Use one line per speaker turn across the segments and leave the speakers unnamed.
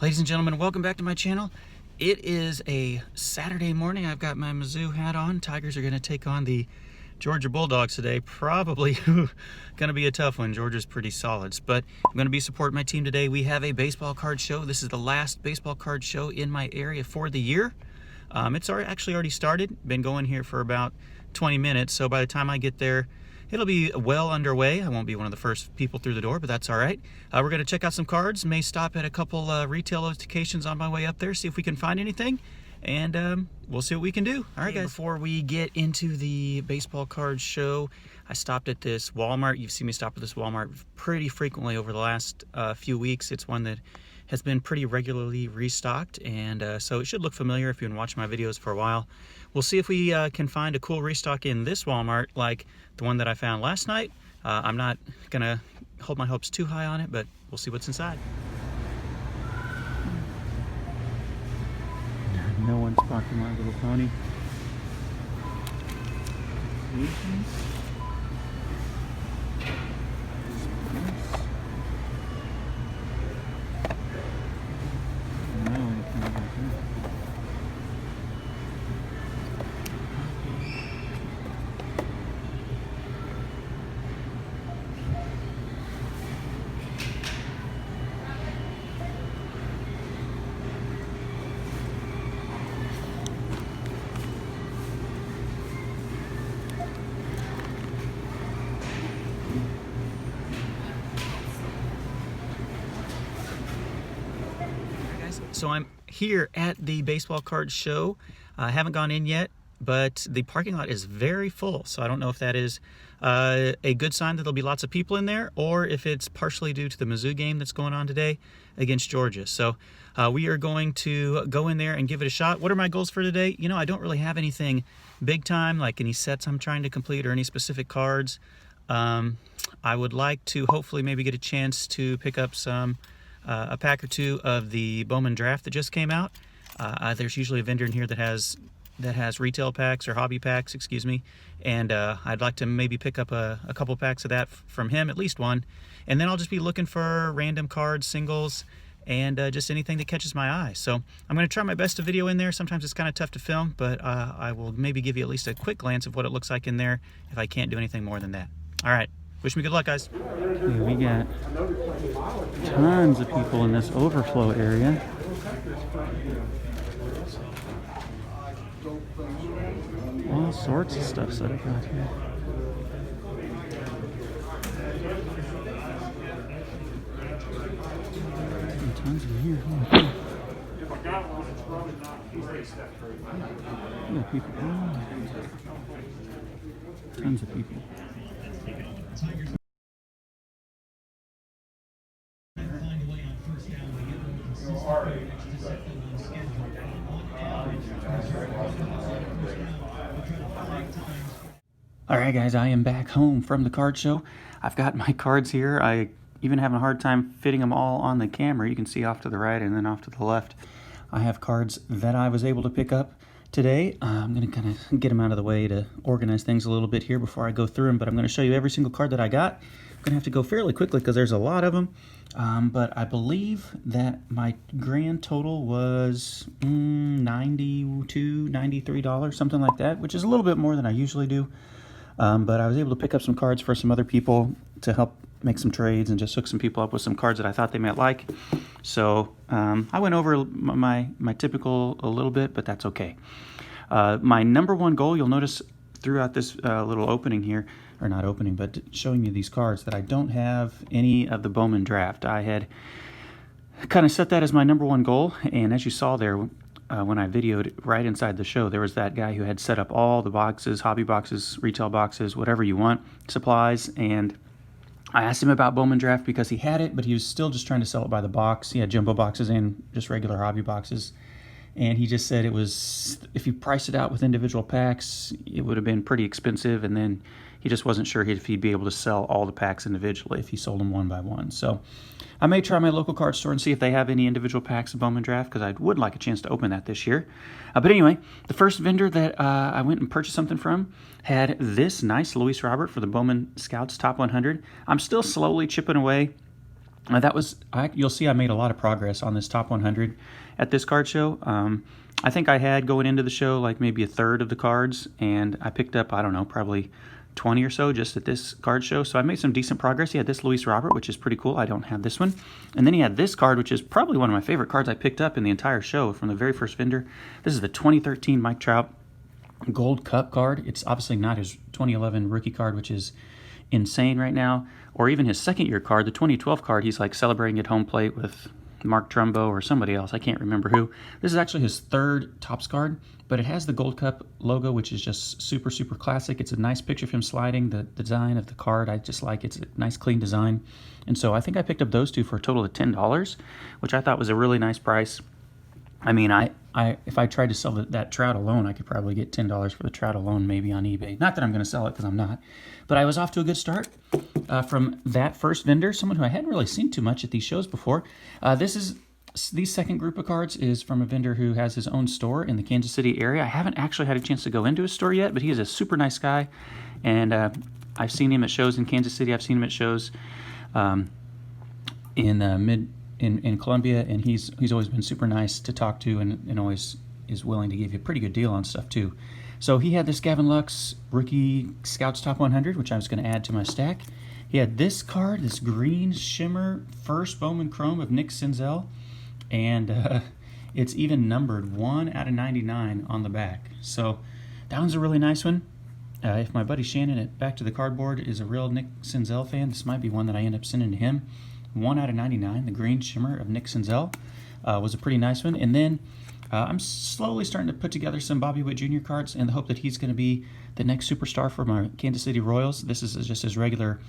Ladies and gentlemen, welcome back to my channel. It is a Saturday morning. I've got my Mizzou hat on. Tigers are going to take on the Georgia Bulldogs today. Probably going to be a tough one. Georgia's pretty solid, but I'm going to be supporting my team today. We have a baseball card show. This is the last baseball card show in my area for the year. It's actually already started. Been going here for about 20 minutes, so by the time I get there, it'll be well underway. I won't be one of the first people through the door, but that's all right. We're going to check out some cards. May stop at a couple retail locations on my way up there, see if we can find anything, and we'll see what we can do. All right, guys. Before we get into the baseball card show, I stopped at this Walmart. You've seen me stop at this Walmart pretty frequently over the last few weeks. It's one that has been pretty regularly restocked, and so it should look familiar if you've been watching my videos for a while. We'll see if we can find a cool restock in this Walmart like the one that I found last night. I'm not gonna hold my hopes too high on it, but we'll see what's inside. No one's sparking My Little Pony. So I'm here at the baseball card show. I haven't gone in yet, but the parking lot is very full. So I don't know if that is a good sign that there'll be lots of people in there, or if it's partially due to the Mizzou game that's going on today against Georgia. So we are going to go in there and give it a shot. What are my goals for today? You know, I don't really have anything big time, like any sets I'm trying to complete or any specific cards. I would like to hopefully maybe get a chance to pick up some a pack or two of the Bowman draft that just came out. There's usually a vendor in here that has retail packs or hobby packs, excuse me, and I'd like to maybe pick up a couple packs of that from him, at least one, and then I'll just be looking for random cards, singles, and just anything that catches my eye. So I'm going to try my best to video in there. Sometimes it's kind of tough to film, but I will maybe give you at least a quick glance of what it looks like in there if I can't do anything more than that. All right. Wish me good luck, guys. Yeah, we got tons of people in this overflow area. All sorts of stuff set up out here. And tons in here. Oh, yeah, people. Oh. Tons of people. Alright guys, I am back home from the card show. I've got my cards here. I even having a hard time fitting them all on the camera. You can see off to the right and then off to the left. I have cards that I was able to pick up today. I'm going to kind of get them out of the way to organize things a little bit here before I go through them, but I'm going to show you every single card that I got. I'm going to have to go fairly quickly because there's a lot of them, but I believe that my grand total was $92, $93, something like that, which is a little bit more than I usually do. But I was able to pick up some cards for some other people to help make some trades and just hook some people up with some cards that I thought they might like. So I went over my typical a little bit, but that's okay. My number one goal, you'll notice throughout this little opening here, or not opening, but showing you these cards, that I don't have any of the Bowman draft. I had kind of set that as my number one goal, and as you saw there, when I videoed right inside the show, there was that guy who had set up all the boxes, hobby boxes, retail boxes, whatever you want, supplies, and I asked him about Bowman draft because he had it, but he was still just trying to sell it by the box. He had jumbo boxes and just regular hobby boxes, and he just said it was, if you priced it out with individual packs, it would have been pretty expensive, and then he just wasn't sure if he'd be able to sell all the packs individually if he sold them one by one. So I may try my local card store and see if they have any individual packs of Bowman draft, because I would like a chance to open that this year. But anyway, the first vendor that I went and purchased something from had this nice Luis Robert for the Bowman Scouts Top 100. I'm still slowly chipping away You'll see I made a lot of progress on this top 100 at this card show. I think I had going into the show like maybe a third of the cards, and I picked up, I don't know, probably 20 or so just at this card show. So I made some decent progress. He had this Luis Robert, which is pretty cool. I don't have this one. And then he had this card, which is probably one of my favorite cards I picked up in the entire show from the very first vendor. This is the 2013 Mike Trout Gold Cup card. It's obviously not his 2011 rookie card, which is insane right now, or even his second year card, the 2012 card. He's like celebrating at home plate with Mark Trumbo or somebody else. I can't remember who. This is actually his third Topps card, but it has the Gold Cup logo, which is just super, super classic. It's a nice picture of him sliding. The design of the card, I just like. It's a nice, clean design. And so I think I picked up those two for a total of $10, which I thought was a really nice price. I mean, if I tried to sell that Trout alone, I could probably get $10 for the Trout alone, maybe on eBay. Not that I'm going to sell it, because I'm not. But I was off to a good start from that first vendor, someone who I hadn't really seen too much at these shows before. These second group of cards is from a vendor who has his own store in the Kansas City area. I haven't actually had a chance to go into his store yet, but he is a super nice guy. And I've seen him at shows in Kansas City. I've seen him at shows in Columbia, and he's always been super nice to talk to, and always is willing to give you a pretty good deal on stuff too. So he had this Gavin Lux rookie Scouts Top 100, which I was going to add to my stack. He had this card, this green shimmer first Bowman Chrome of Nick Senzel, and it's even numbered 1 out of 99 on the back. So that one's a really nice one. If my buddy Shannon at Back to the Cardboard is a real Nick Senzel fan, this might be one that I end up sending to him. 1 out of 99, the green shimmer of Nick Senzel was a pretty nice one. And then I'm slowly starting to put together some Bobby Witt Jr. cards in the hope that he's going to be the next superstar for my Kansas City Royals. This is just his regular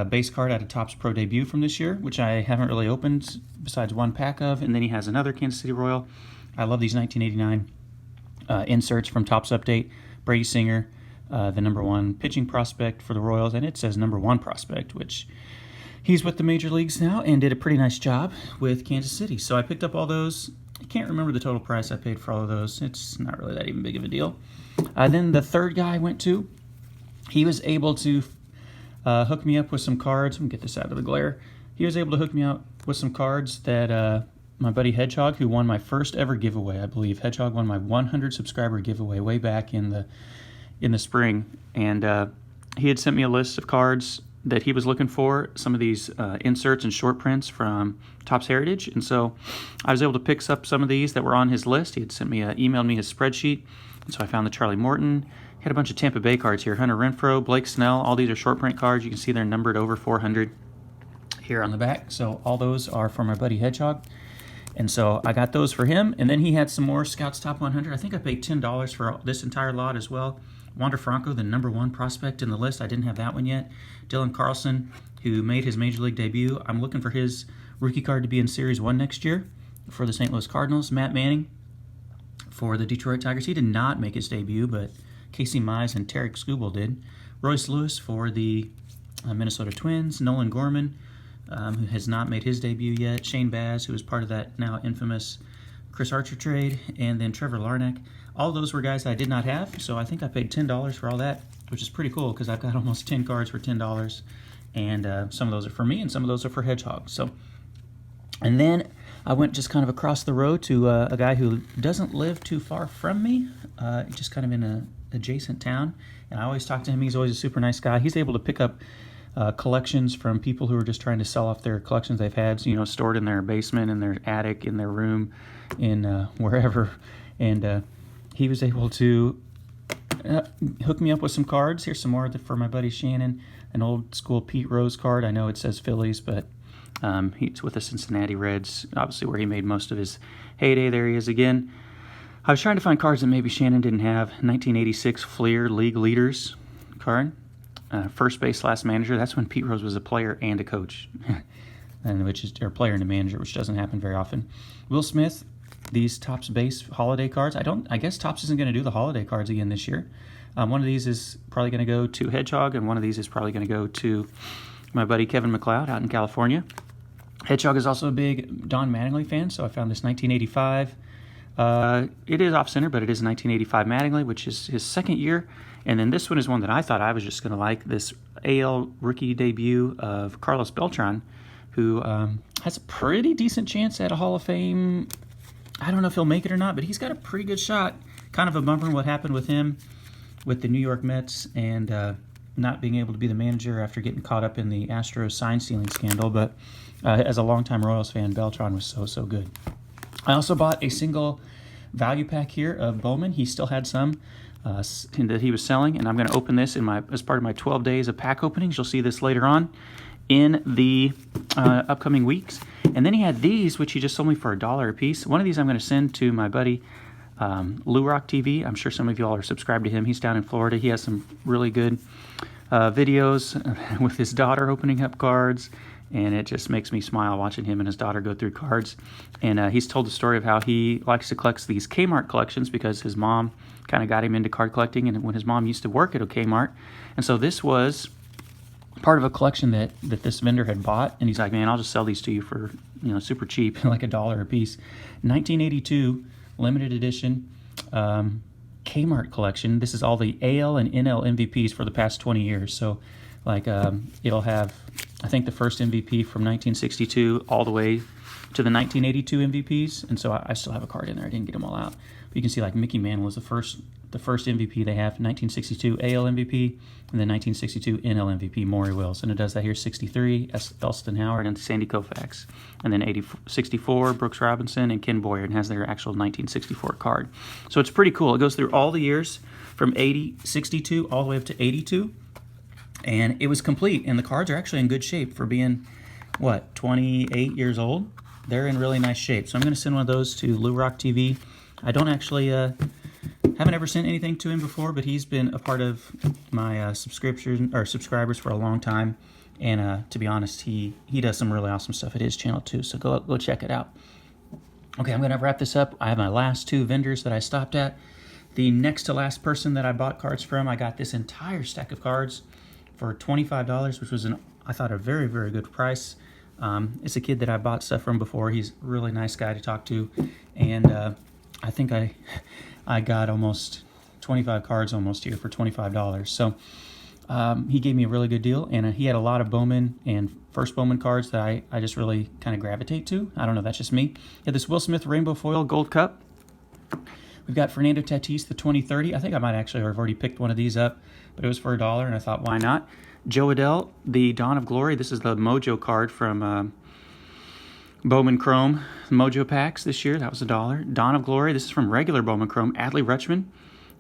base card out of Topps Pro debut from this year, which I haven't really opened besides one pack of. And then he has another Kansas City Royal. I love these 1989 inserts from Topps Update. Brady Singer, the #1 pitching prospect for the Royals, and it says #1 prospect, which he's with the major leagues now and did a pretty nice job with Kansas City. So I picked up all those. I can't remember the total price I paid for all of those. It's not really that even big of a deal. Then the third guy I went to, he was able to hook me up with some cards. Let me get this out of the glare. He was able to hook me up with some cards that my buddy Hedgehog, who won my first ever giveaway, I believe. Hedgehog won my 100 subscriber giveaway way back in the spring. And he had sent me a list of cards that he was looking for, some of these inserts and short prints from Topps Heritage. And so I was able to pick up some of these that were on his list. He had emailed me his spreadsheet. And so I found the Charlie Morton. He had a bunch of Tampa Bay cards here. Hunter Renfroe, Blake Snell. All these are short print cards. You can see they're numbered over 400 here on the back. So all those are for my buddy Hedgehog. And so I got those for him. And then he had some more Scouts Top 100. I think I paid $10 for this entire lot as well. Wander Franco, the #1 prospect in the list. I didn't have that one yet. Dylan Carlson, who made his Major League debut. I'm looking for his rookie card to be in Series 1 next year for the St. Louis Cardinals. Matt Manning for the Detroit Tigers. He did not make his debut, but Casey Mize and Tarek Skubal did. Royce Lewis for the Minnesota Twins. Nolan Gorman, who has not made his debut yet. Shane Baz, who is part of that now infamous Chris Archer trade. And then Trevor Larnach. All those were guys I did not have, so I think I paid $10 for all that, which is pretty cool because I've got almost 10 cards for $10, and some of those are for me and some of those are for Hedgehog. So, and then I went just kind of across the road to a guy who doesn't live too far from me, just kind of in an adjacent town, and I always talk to him. He's always a super nice guy. He's able to pick up collections from people who are just trying to sell off their collections they've had, stored in their basement, in their attic, in their room, in wherever, and he was able to hook me up with some cards. Here's some more for my buddy Shannon, an old school Pete Rose card. I know it says Phillies, but he's with the Cincinnati Reds, obviously where he made most of his heyday. There he is again. I was trying to find cards that maybe Shannon didn't have. 1986 Fleer League Leaders card. First base last manager. That's when Pete Rose was a player and a coach, or player and a manager, which doesn't happen very often. Will Smith. These Topps base holiday cards. I guess Topps isn't going to do the holiday cards again this year. One of these is probably going to go to Hedgehog, and one of these is probably going to go to my buddy Kevin McLeod out in California. Hedgehog is also a big Don Mattingly fan, so I found this 1985. It is off-center, but it is 1985 Mattingly, which is his second year. And then this one is one that I thought I was just going to like, this AL rookie debut of Carlos Beltran who has a pretty decent chance at a Hall of Fame. I don't know if he'll make it or not, but he's got a pretty good shot. Kind of a bummer what happened with him with the New York Mets and not being able to be the manager after getting caught up in the Astros sign stealing scandal. But as a longtime Royals fan, Beltran was so good. I also bought a single value pack here of Bowman. He still had some that he was selling, and I'm going to open this as part of my 12 days of pack openings. You'll see this later on in the upcoming weeks. And then he had these, which he just sold me for $1 a piece. One of these I'm going to send to my buddy Lou Rock TV. I'm sure some of you all are subscribed to him. He's down in Florida. He has some really good videos with his daughter opening up cards, and it just makes me smile watching him and his daughter go through cards. And he's told the story of how he likes to collect these Kmart collections because his mom kind of got him into card collecting, and when his mom used to work at a Kmart. And so this was part of a collection that this vendor had bought, and he's like, man, I'll just sell these to you for, you know, super cheap, like $1 a piece. 1982 limited edition Kmart collection. This is all the AL and NL MVPs for the past 20 years. So like it'll have, I think, the first MVP from 1962 all the way to the 1982 MVPs, and so I still have a card in there. I didn't get them all out. But you can see like Mickey Mantle is the first MVP they have, 1962 AL MVP, and then 1962 NL MVP, Maury Wills. And it does that here, 63, Elston Howard and Sandy Koufax. And then 64, Brooks Robinson and Ken Boyer, and has their actual 1964 card. So it's pretty cool. It goes through all the years from 62 all the way up to 82. And it was complete, and the cards are actually in good shape for being, what, 28 years old? They're in really nice shape. So I'm going to send one of those to Lou Rock TV. I don't actually, haven't ever sent anything to him before, but he's been a part of my subscribers for a long time. And to be honest, he does some really awesome stuff at his channel too, so go check it out. Okay, I'm going to wrap this up. I have my last two vendors that I stopped at. The next to last person that I bought cards from, I got this entire stack of cards for $25, which was, I thought, a very, very good price. It's a kid that I bought stuff from before. He's a really nice guy to talk to, and I think I got almost 25 cards almost here for $25. So he gave me a really good deal, and he had a lot of Bowman and first Bowman cards that I just really kind of gravitate to. I don't know, that's just me. He had this Will Smith Rainbow Foil Gold Cup. We've got Fernando Tatis, the 2030. I think I might actually have already picked one of these up, but it was for $1, and I thought, why not? Joe Adell, the Dawn of Glory. This is the Mojo card from Bowman Chrome Mojo packs this year. That was $1. Dawn of Glory. This is from regular Bowman Chrome. Adley Rutschman.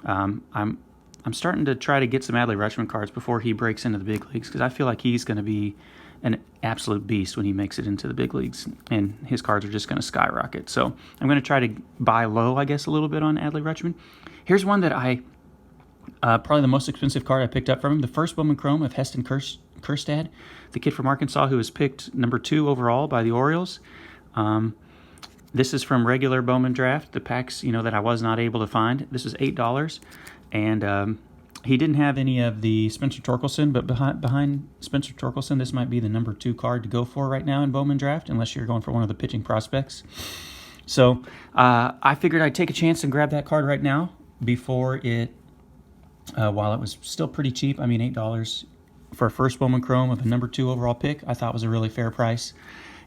I'm starting to try to get some Adley Rutschman cards before he breaks into the big leagues, because I feel like he's going to be an absolute beast when he makes it into the big leagues, and his cards are just going to skyrocket. So I'm going to try to buy low, I guess, a little bit on Adley Rutschman. Here's one that probably the most expensive card I picked up from him, the first Bowman Chrome of Heston Kjerstad, the kid from Arkansas who was picked number 2 overall by the Orioles. This is from regular Bowman Draft, the packs, that I was not able to find. This is $8, and he didn't have any of the Spencer Torkelson, but behind Spencer Torkelson, this might be the number 2 card to go for right now in Bowman Draft, unless you're going for one of the pitching prospects. So I figured I'd take a chance and grab that card right now before while it was still pretty cheap. I mean, $8 for a first Bowman Chrome of a number 2 overall pick, I thought was a really fair price,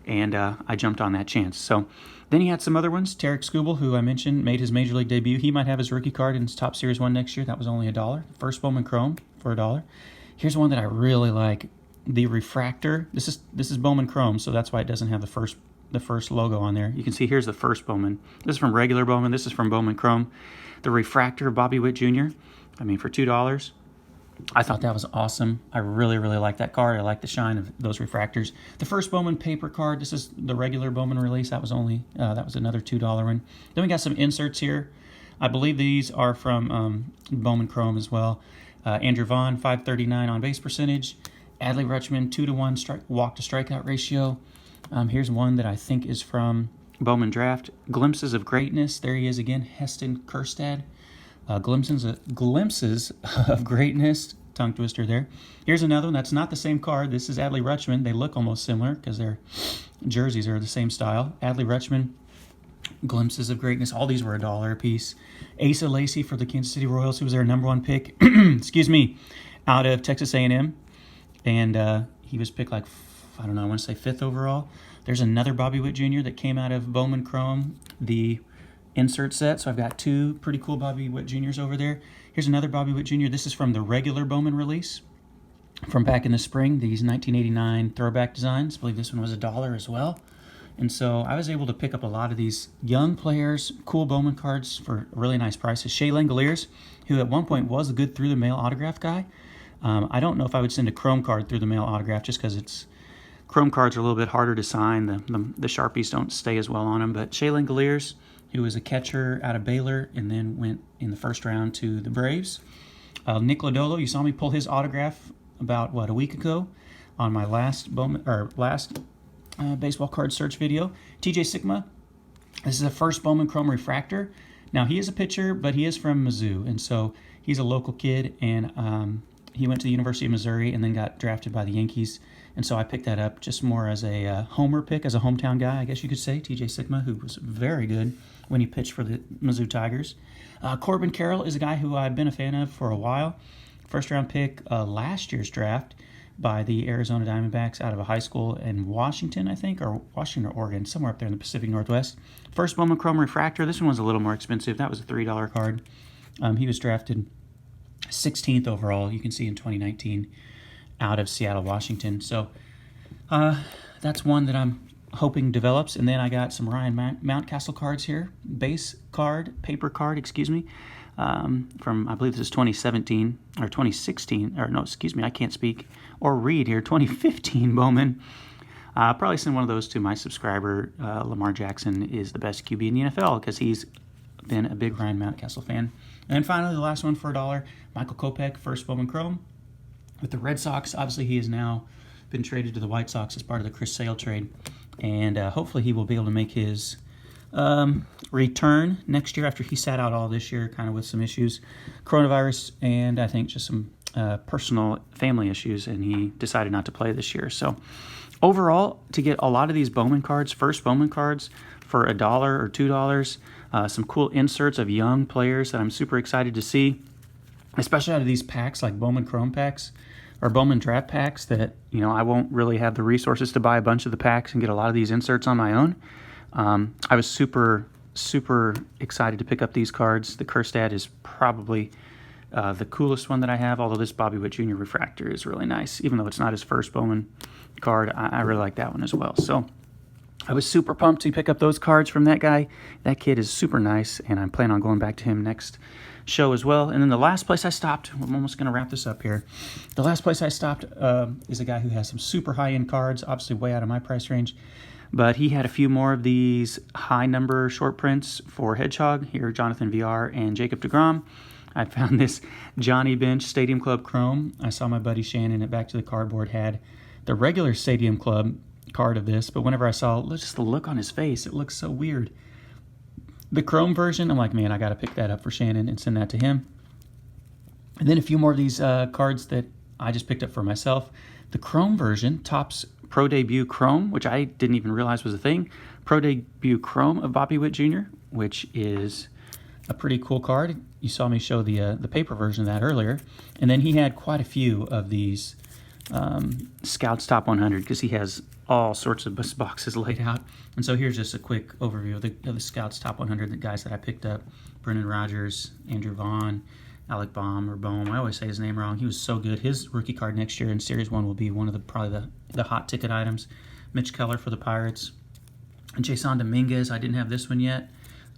and I jumped on that chance. So then he had some other ones. Tarek Skubal, who I mentioned, made his Major League debut. He might have his rookie card in his Top Series 1 next year. That was only $1. First Bowman Chrome for $1. Here's one that I really like, the Refractor. This is Bowman Chrome, so that's why it doesn't have the first logo on there. You can see here's the first Bowman. This is from regular Bowman. This is from Bowman Chrome. The Refractor, Bobby Witt Jr. I mean, for $2. I thought that was awesome. I really, really like that card. I like the shine of those refractors. The first Bowman paper card, this is the regular Bowman release. That was another $2 one. Then we got some inserts here. I believe these are from Bowman Chrome as well. Andrew Vaughn, 539 on base percentage. Adley Rutschman, 2-to-1 walk to strikeout ratio. Here's one that I think is from Bowman Draft. Glimpses of Greatness. There he is again, Heston Kjerstad. Glimpses of Greatness, tongue twister there. Here's another one that's not the same card. This is Adley Rutschman. They look almost similar because their jerseys are the same style. Adley Rutschman, Glimpses of Greatness. All these were $1 a piece. Asa Lacy for the Kansas City Royals, who was their number 1 pick, excuse me, out of Texas A&M. And he was picked like I don't know, I want to say 5th overall. There's another Bobby Witt Jr. that came out of Bowman Chrome, the insert set. So I've got 2 pretty cool Bobby Witt Jr.'s over there. Here's another Bobby Witt Jr. This is from the regular Bowman release from back in the spring, these 1989 throwback designs. I believe this one was $1 as well. And so I was able to pick up a lot of these young players, cool Bowman cards for really nice prices. Shea Langoliers, who at one point was a good through-the-mail autograph guy. I don't know if I would send a Chrome card through the mail autograph just because Chrome cards are a little bit harder to sign. The Sharpies don't stay as well on them. But Shea Langoliers, who was a catcher out of Baylor and then went in the first round to the Braves. Nick Lodolo, you saw me pull his autograph about, a week ago on my last baseball card search video. TJ Sigma, this is the first Bowman Chrome refractor. Now, he is a pitcher, but he is from Mizzou, and so he's a local kid, and he went to the University of Missouri and then got drafted by the Yankees, and so I picked that up just more as a homer pick, as a hometown guy, I guess you could say. TJ Sigma, who was very good when he pitched for the Mizzou Tigers. Corbin Carroll is a guy who I've been a fan of for a while. First-round pick last year's draft by the Arizona Diamondbacks out of a high school in Washington, I think, or Washington or Oregon, somewhere up there in the Pacific Northwest. First Bowman Chrome refractor. This one was a little more expensive. That was a $3 card. He was drafted 16th overall, you can see in 2019, out of Seattle, Washington. So that's one that I'm hoping develops. And then I got some Ryan Mountcastle cards here. Paper card, excuse me. From, I believe this is 2017 or 2016, or no, excuse me, I can't speak or read here, 2015 Bowman. I'll probably send one of those to my subscriber. Lamar Jackson is the best QB in the NFL because he's been a big Ryan Mountcastle fan. And then finally, the last one for $1, Michael Kopech, first Bowman Chrome. With the Red Sox, obviously he has now been traded to the White Sox as part of the Chris Sale trade. And hopefully he will be able to make his return next year after he sat out all this year kind of with some issues, coronavirus, and I think just some personal family issues, and he decided not to play this year. So overall, to get a lot of these Bowman cards, first Bowman cards for $1 or $2, some cool inserts of young players that I'm super excited to see, especially out of these packs like Bowman Chrome packs or Bowman draft packs that, I won't really have the resources to buy a bunch of the packs and get a lot of these inserts on my own. I was super excited to pick up these cards. The Kerstad is probably the coolest one that I have, although this Bobby Witt Jr. refractor is really nice. Even though it's not his first Bowman card, I really like that one as well. So I was super pumped to pick up those cards from that guy. That kid is super nice, and I'm planning on going back to him next show as well. And then the last place I stopped, I'm almost going to wrap this up here. The last place I stopped is a guy who has some super high-end cards, obviously way out of my price range. But he had a few more of these high-number short prints for Hedgehog. Here, Jonathan VR and Jacob deGrom. I found this Johnny Bench Stadium Club Chrome. I saw my buddy Shannon at Back to the Cardboard had the regular Stadium Club card of this, but whenever I saw just the look on his face, it looks so weird. The Chrome version, I'm like, man, I got to pick that up for Shannon and send that to him. And then a few more of these cards that I just picked up for myself. The Chrome version, Topps Pro Debut Chrome, which I didn't even realize was a thing. Pro Debut Chrome of Bobby Witt Jr., which is a pretty cool card. You saw me show the paper version of that earlier. And then he had quite a few of these Scouts Top 100 because he has all sorts of boxes laid out. And so here's just a quick overview of the Scouts Top 100, the guys that I picked up. Brendan Rodgers, Andrew Vaughn, Alec Baum, or Bohm. I always say his name wrong. He was so good. His rookie card next year in Series 1 will be one of probably the hot ticket items. Mitch Keller for the Pirates. And Jason Dominguez, I didn't have this one yet.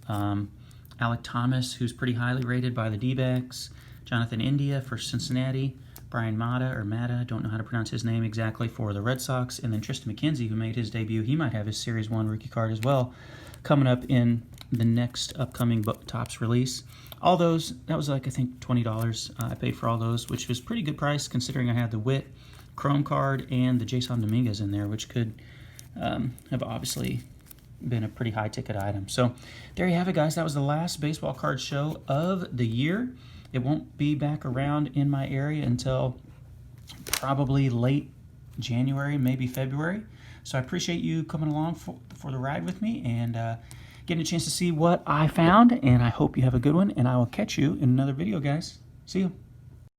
Alec Thomas, who's pretty highly rated by the D-backs. Jonathan India for Cincinnati. Brian Mata, don't know how to pronounce his name exactly, for the Red Sox. And then Tristan McKenzie, who made his debut. He might have his Series 1 rookie card as well coming up in the next upcoming Topps release. All those, that was like, I think, $20 I paid for all those, which was pretty good price considering I had the Witt Chrome card and the Jason Dominguez in there, which could have obviously been a pretty high-ticket item. So there you have it, guys. That was the last baseball card show of the year. It won't be back around in my area until probably late January, maybe February. So I appreciate you coming along for the ride with me and getting a chance to see what I found. And I hope you have a good one. And I will catch you in another video, guys. See you.